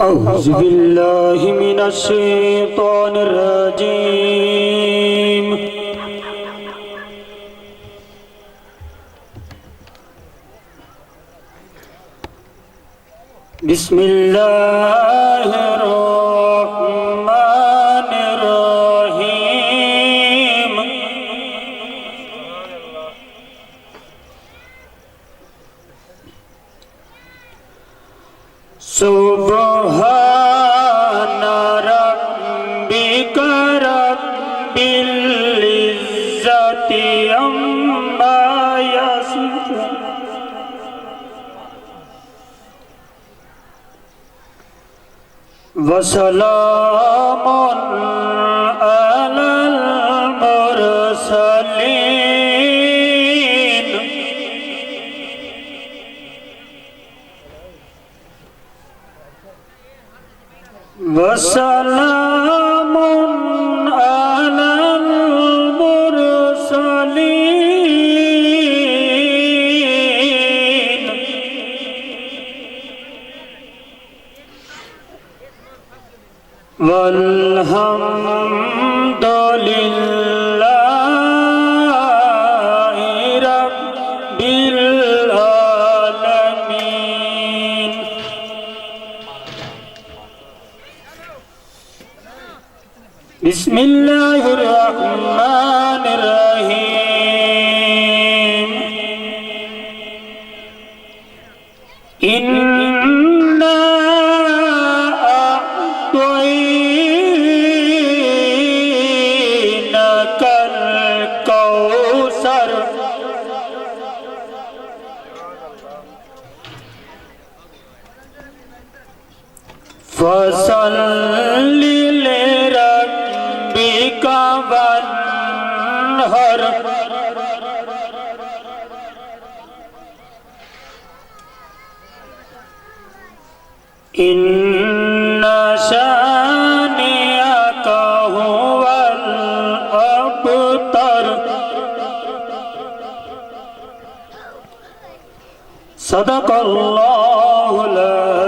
أعوذ بالله من الشيطان الرجيم بسم الله الرحمن الرحيم سبحان ربك رب العزة عما يصفون وسلام على المرسلين وسلام على المرسلين والحمد لله رب العالمين. بسم الله الرحمن الرحيم. إنا أعطيناك الكوثر فصل لربك وانهر إن شانئك هو الأبتر. صدق الله العظيم.